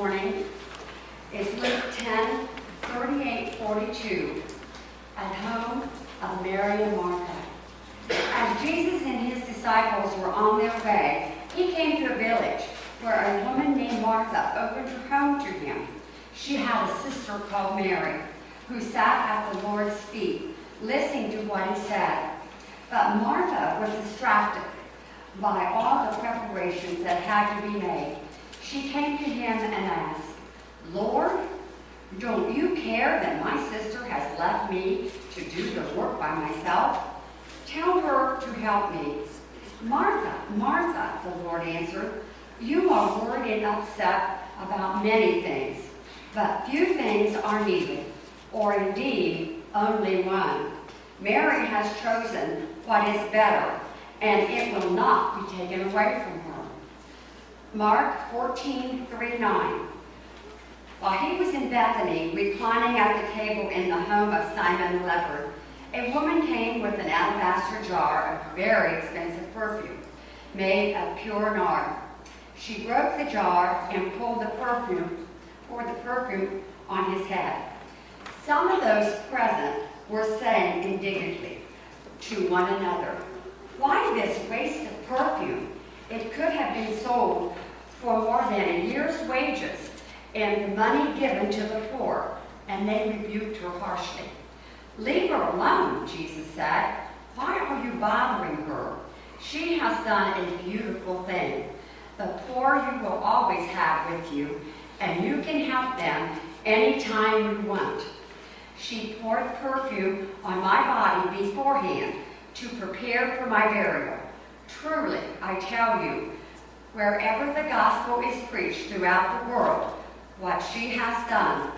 morning is Luke 10:38-42, at home of Mary and Martha. As Jesus and his disciples were on their way, he came to a village where a woman named Martha opened her home to him. She had a sister called Mary, who sat at the Lord's feet, listening to what he said. But Martha was distracted by all the preparations that had to be made. She came to him and asked, "Lord, don't you care that my sister has left me to do the work by myself? Tell her to help me." "Martha, Martha," the Lord answered, "you are worried and upset about many things, but few things are needed, or indeed only one. Mary has chosen what is better, and it will not be taken away from her." Mark 14:3-9. While he was in Bethany, reclining at the table in the home of Simon the leper, a woman came with an alabaster jar of very expensive perfume, made of pure nard. She broke the jar and poured the perfume on his head. Some of those present were saying indignantly to one another, "Why this waste of perfume? It could have been sold for more than a year's wages and the money given to the poor." And they rebuked her harshly. "Leave her alone," Jesus said. "Why are you bothering her? She has done a beautiful thing. The poor you will always have with you, and you can help them anytime you want. She poured perfume on my body beforehand to prepare for my burial. Truly, I tell you, wherever the gospel is preached throughout the world, what she has done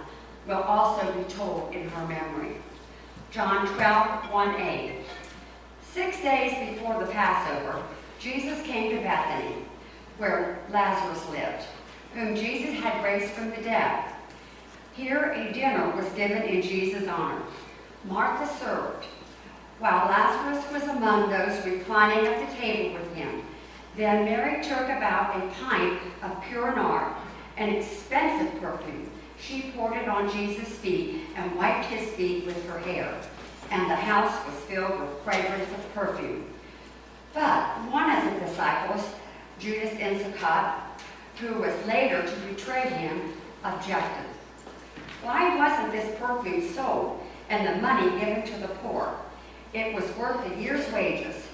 will also be told in her memory." John 12:1-8. 6 days before the Passover, Jesus came to Bethany, where Lazarus lived, whom Jesus had raised from the dead. Here a dinner was given in Jesus' honor. Martha served, while Lazarus was among those reclining at the table with him. Then Mary took about a pint of pure nard, an expensive perfume. She poured it on Jesus' feet and wiped his feet with her hair, and the house was filled with fragrance of perfume. But one of the disciples, Judas Iscariot, who was later to betray him, objected. "Why wasn't this perfume sold and the money given to the poor? It was worth a year's wages."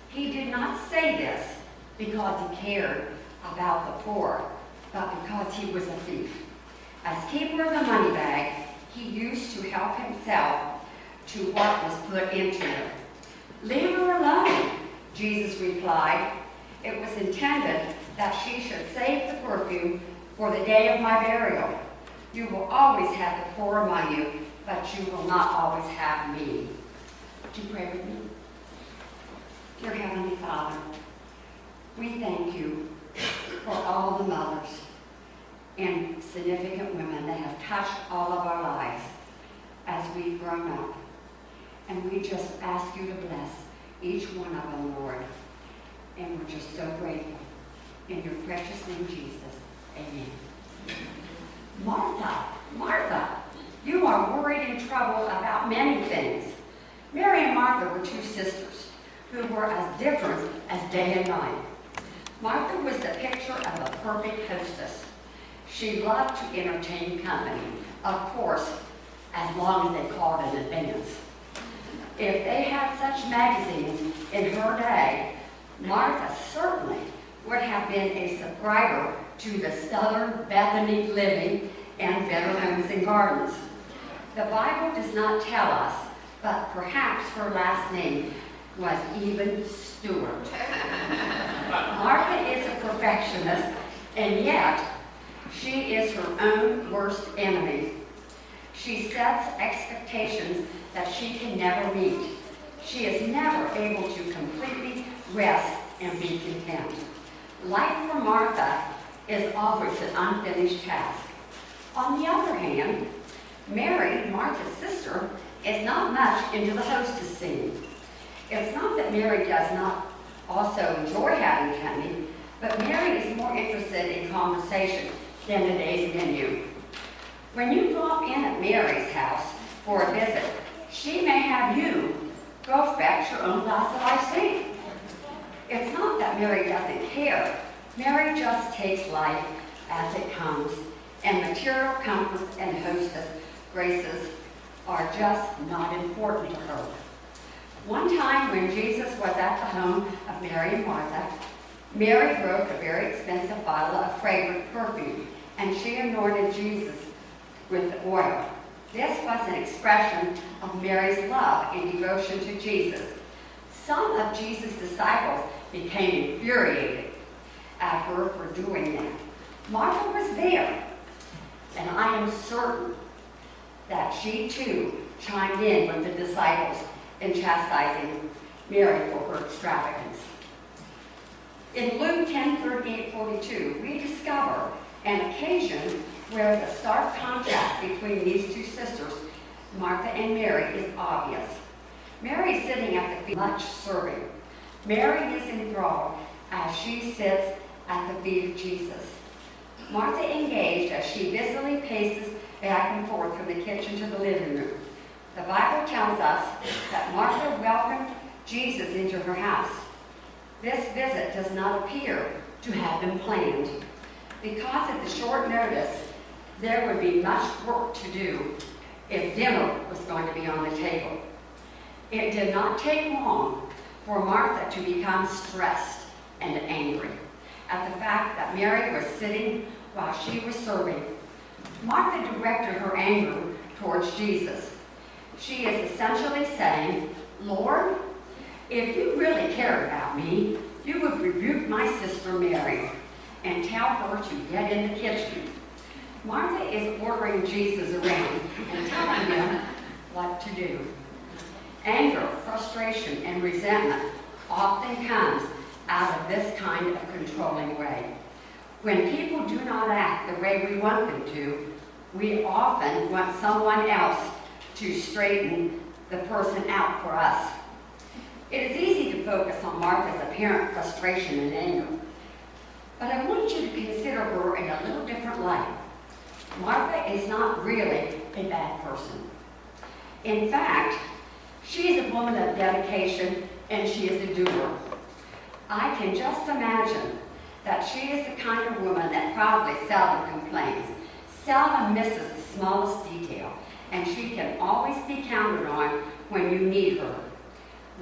He did not say this because he cared about the poor, but because he was a thief. As keeper of the money bag, he used to help himself to what was put into it. "Leave her alone," Jesus replied. "It was intended that she should save the perfume for the day of my burial. You will always have the poor among you, but you will not always have me." Would you pray with me? Dear Heavenly Father, we thank you for all the mothers and significant women that have touched all of our lives as we've grown up. And we just ask you to bless each one of them, Lord. And we're just so grateful. In your precious name, Jesus. Amen. "Martha, Martha, you are worried and troubled about many things." Mary and Martha were two sisters who were as different as day and night. Martha was the picture of a perfect hostess. She loved to entertain company, of course, as long as they called in advance. If they had such magazines in her day, Martha certainly would have been a subscriber to the Southern Bethany Living and Better Homes and Gardens. The Bible does not tell us, but perhaps her last name was even Stewart. Martha is a perfectionist, and yet she is her own worst enemy. She sets expectations that she can never meet. She is never able to completely rest and be content. Life for Martha is always an unfinished task. On the other hand, Mary, Martha's sister, is not much into the hostess scene. It's not that Mary does not also enjoy having company, but Mary is more interested in conversation than the day's menu. When you drop in at Mary's house for a visit, she may have you go fetch your own glass of iced tea. It's not that Mary doesn't care. Mary just takes life as it comes, and material comforts and hostess graces are just not important to her. One time when Jesus was at the home of Mary and Martha, Mary broke a very expensive bottle of fragrant perfume, and she anointed Jesus with the oil. This was an expression of Mary's love and devotion to Jesus. Some of Jesus' disciples became infuriated at her for doing that. Martha was there, and I am certain that she too chimed in with the disciples in chastising Mary for her extravagance. In Luke 10:38-42, we discover an occasion where the stark contrast between these two sisters, Martha and Mary, is obvious. Mary is sitting at the feet, much serving. Mary is enthralled as she sits at the feet of Jesus. Martha engaged as she busily paces back and forth from the kitchen to the living room. The Bible tells us that Martha welcomed Jesus into her house. This visit does not appear to have been planned. Because of the short notice, there would be much work to do if dinner was going to be on the table. It did not take long for Martha to become stressed and angry at the fact that Mary was sitting while she was serving. Martha directed her anger towards Jesus. She is essentially saying, Lord, if you really cared about me, you would rebuke my sister Mary and tell her to get in the kitchen. Martha is ordering Jesus around and telling him what to do. Anger, frustration, and resentment often comes out of this kind of controlling way. When people do not act the way we want them to, we often want someone else to straighten the person out for us. It is easy to focus on Martha's apparent frustration and anger, but I want you to consider her in a little different light. Martha is not really a bad person. In fact, she is a woman of dedication and she is a doer. I can just imagine that she is the kind of woman that probably seldom complains, seldom misses the smallest detail, and she can always be counted on when you need her.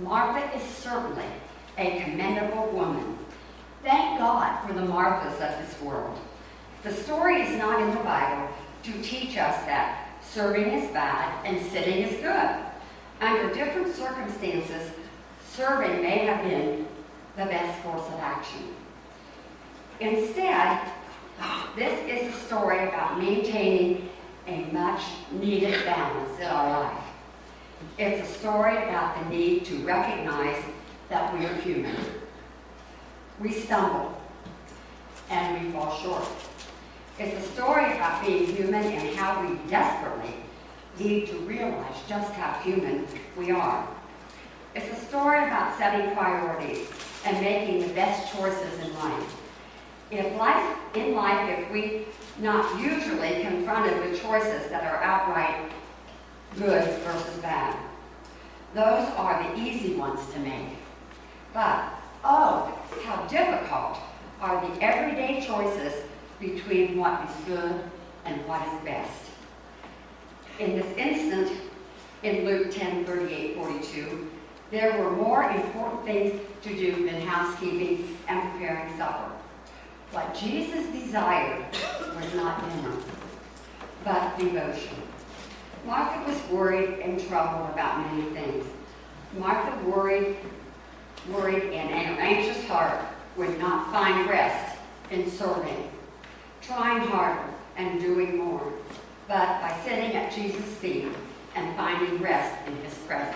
Martha is certainly a commendable woman. Thank God for the Marthas of this world. The story is not in the Bible to teach us that serving is bad and sitting is good. Under different circumstances, serving may have been the best course of action. Instead, this is a story about maintaining a much-needed balance in our life. It's a story about the need to recognize that we are human. We stumble, and we fall short. It's a story about being human and how we desperately need to realize just how human we are. It's a story about setting priorities and making the best choices in life. If we not usually confronted with choices that are outright good versus bad. Those are the easy ones to make. But, oh, how difficult are the everyday choices between what is good and what is best. In this instant, in Luke 10:38-42, there were more important things to do than housekeeping and preparing supper. What Jesus desired was not dinner, but devotion. Martha was worried and troubled about many things. Martha worried and an anxious heart would not find rest in serving, trying harder and doing more, but by sitting at Jesus' feet and finding rest in his presence.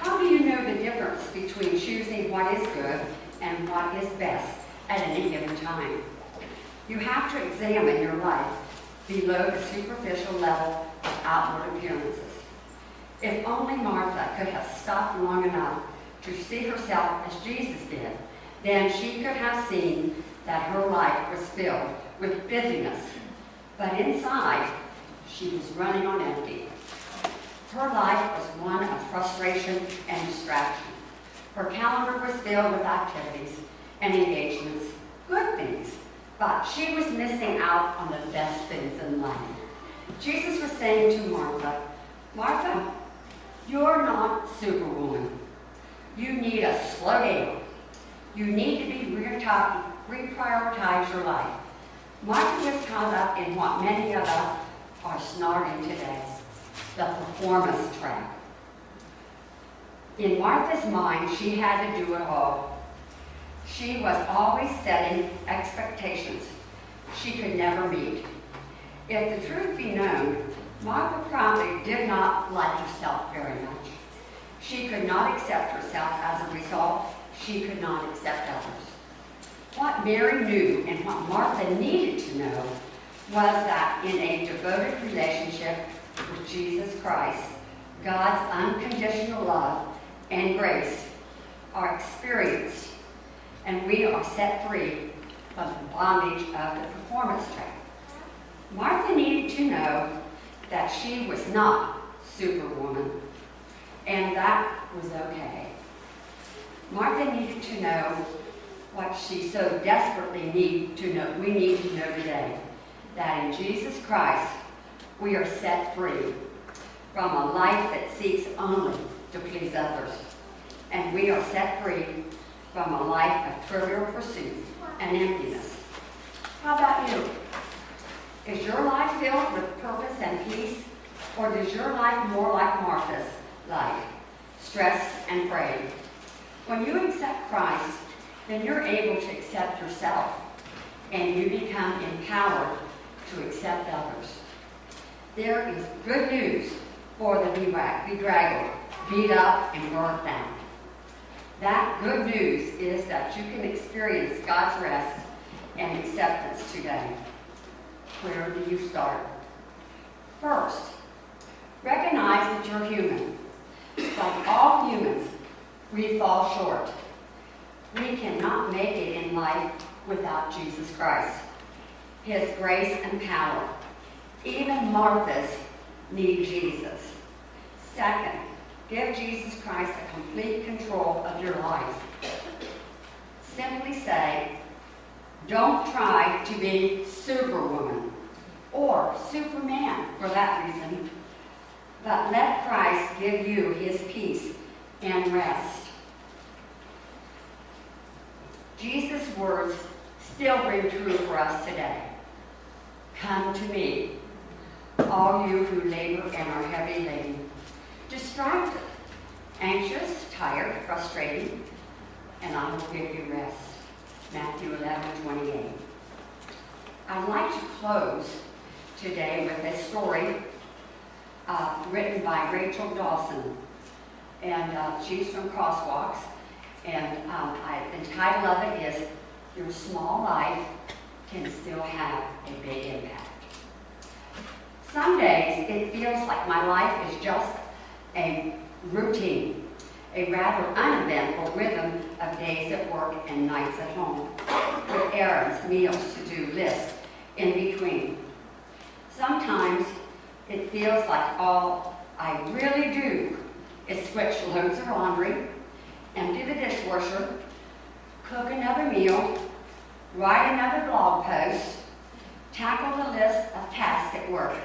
How do you know the difference between choosing what is good and what is best at any given time? You have to examine your life below the superficial level of outward appearances. If only Martha could have stopped long enough to see herself as Jesus did, then she could have seen that her life was filled with busyness, but inside, she was running on empty. Her life was one of frustration and distraction. Her calendar was filled with activities and engagements, good things, but she was missing out on the best things in life. Jesus was saying to Martha, Martha, you're not Superwoman. You need a slow down. You need to be reprioritize your life. Martha was caught up in what many of us are snared in today, the performance trap. In Martha's mind, she had to do it all. She was always setting expectations she could never meet. If the truth be known, Martha probably did not like herself very much. She could not accept herself. As a result, she could not accept others. What Mary knew and what Martha needed to know was that in a devoted relationship with Jesus Christ, God's unconditional love and grace are experienced, and we are set free from the bondage of the performance trap. Martha needed to know that she was not Superwoman, and that was okay. Martha needed to know what she so desperately need to know. We need to know today that in Jesus Christ we are set free from a life that seeks only to please others, and we are set free from a life of trivial pursuit and emptiness. How about you? Is your life filled with purpose and peace, or does your life more like Martha's life, stressed and frayed? When you accept Christ, then you're able to accept yourself, and you become empowered to accept others. There is good news for the bedraggled, beat up, and burnt down. That good news is that you can experience God's rest and acceptance today. Where do you start? First, recognize that you're human. Like all humans, we fall short. We cannot make it in life without Jesus Christ, His grace and power. Even Marthas need Jesus. Second, give Jesus Christ the complete control of your life. Simply say, don't try to be Superwoman or Superman for that reason, but let Christ give you His peace and rest. Jesus' words still ring true for us today. Come to me, all you who labor and are heavy laden, distracted, anxious, tired, frustrated, and I will give you rest. Matthew 11:28. I'd like to close today with a story written by Rachel Dawson, and she's from Crosswalks, and the title of it is Your Small Life Can Still Have a Big Impact. Some days it feels like my life is just a routine, a rather uneventful rhythm of days at work and nights at home, with errands, meals, to-do lists in between. Sometimes it feels like all I really do is switch loads of laundry, empty the dishwasher, cook another meal, write another blog post, tackle the list of tasks at work,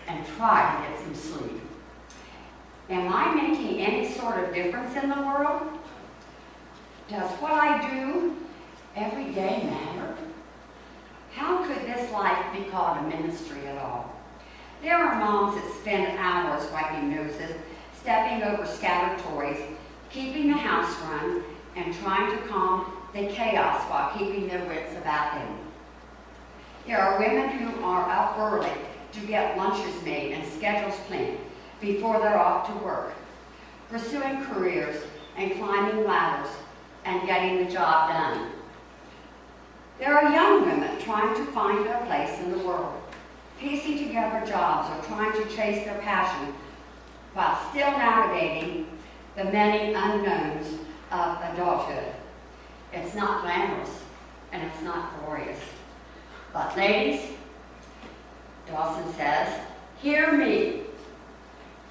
and try to get some sleep. Am I making any sort of difference in the world? Does what I do every day matter? How could this life be called a ministry at all? There are moms that spend hours wiping noses, stepping over scattered toys, keeping the house run, and trying to calm the chaos while keeping their wits about them. There are women who are up early to get lunches made and schedules planned before they're off to work, pursuing careers and climbing ladders and getting the job done. There are young women trying to find their place in the world, piecing together jobs or trying to chase their passion while still navigating the many unknowns of adulthood. It's not glamorous, and it's not glorious. But ladies, Dawson says, hear me.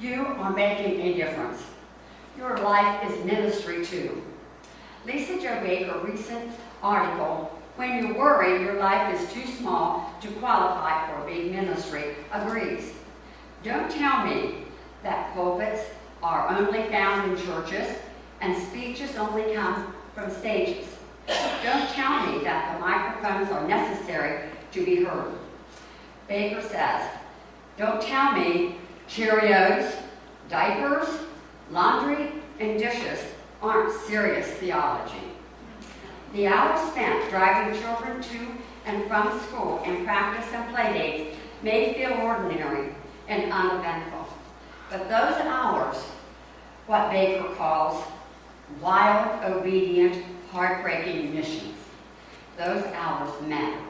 You are making a difference. Your life is ministry too. Lisa Jo Baker's recent article, When You Worry Your Life is Too Small to Qualify for a Big Ministry, agrees. Don't tell me that pulpits are only found in churches and speeches only come from stages. Don't tell me that the microphones are necessary to be heard. Baker says, don't tell me Cheerios, diapers, laundry, and dishes aren't serious theology. The hours spent driving children to and from school and practice and play dates may feel ordinary and uneventful. But those hours, what Baker calls wild, obedient, heartbreaking missions, those hours matter.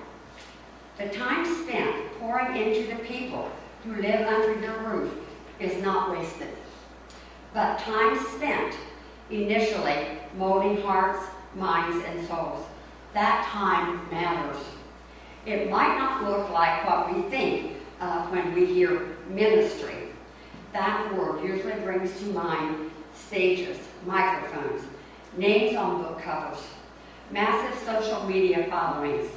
The time spent pouring into the people who live under your roof is not wasted. But time spent initially molding hearts, minds, and souls, that time matters. It might not look like what we think of when we hear ministry. That word usually brings to mind stages, microphones, names on book covers, massive social media followings,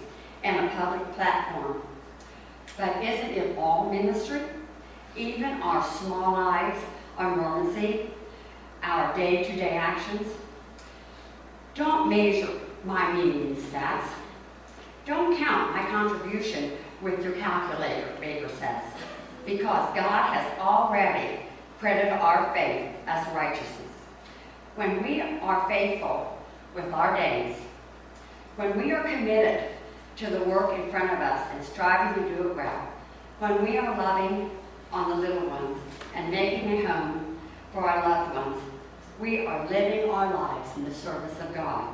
and a public platform. But isn't it all ministry? Even our small lives, our normalcy, our day-to-day actions? Don't measure my meaning in stats. Don't count my contribution with your calculator, Baker says, because God has already credited our faith as righteousness. When we are faithful with our days, when we are committed to the work in front of us and striving to do it well, when we are loving on the little ones and making a home for our loved ones, we are living our lives in the service of God.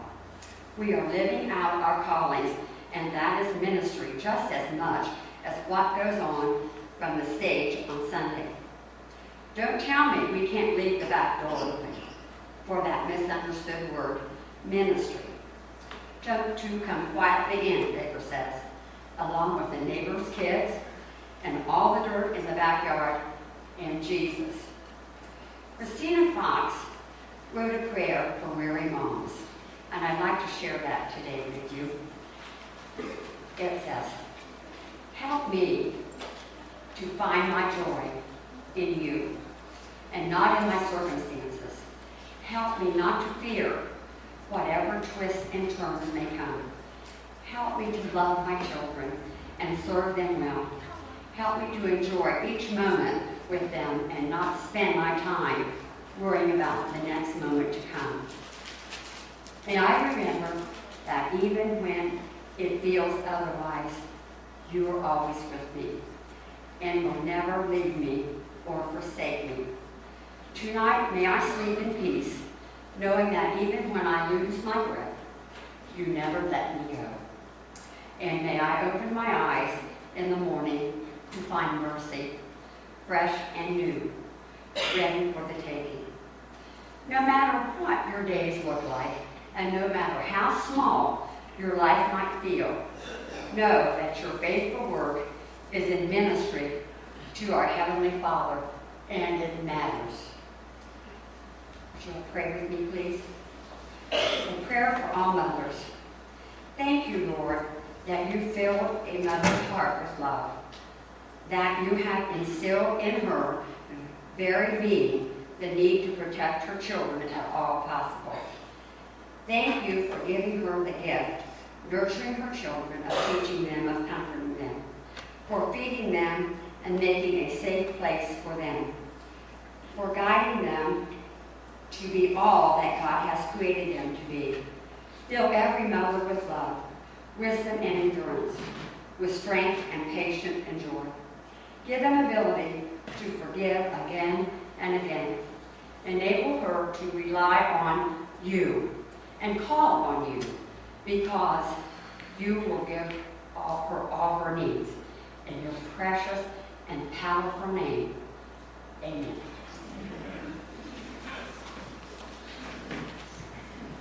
We are living out our callings, and that is ministry just as much as what goes on from the stage on Sunday. Don't tell me we can't leave the back door open for that misunderstood word, ministry. To come quietly in, Baker says, along with the neighbor's kids and all the dirt in the backyard and Jesus. Christina Fox wrote a prayer for weary moms, and I'd like to share that today with you. It says, help me to find my joy in you and not in my circumstances. Help me not to fear whatever twists and turns may come. Help me to love my children and serve them well. Help me to enjoy each moment with them and not spend my time worrying about the next moment to come. May I remember that even when it feels otherwise, you are always with me and will never leave me or forsake me. Tonight, may I sleep in peace, knowing that even when I lose my breath, you never let me go. And may I open my eyes in the morning to find mercy, fresh and new, ready for the taking. No matter what your days look like, and no matter how small your life might feel, know that your faithful work is in ministry to our Heavenly Father, and it matters. Would you pray with me, please? A prayer for all mothers. Thank you, Lord, that you filled a mother's heart with love, that you have instilled in her very being the need to protect her children at all possible. Thank you for giving her the gift, nurturing her children, of teaching them, of comforting them, for feeding them and making a safe place for them, for guiding them to be all that God has created them to be. Fill every mother with love, wisdom and endurance, with strength and patience and joy. Give them ability to forgive again and again. Enable her to rely on you and call on you, because you will give her all her needs. In your precious and powerful name, amen.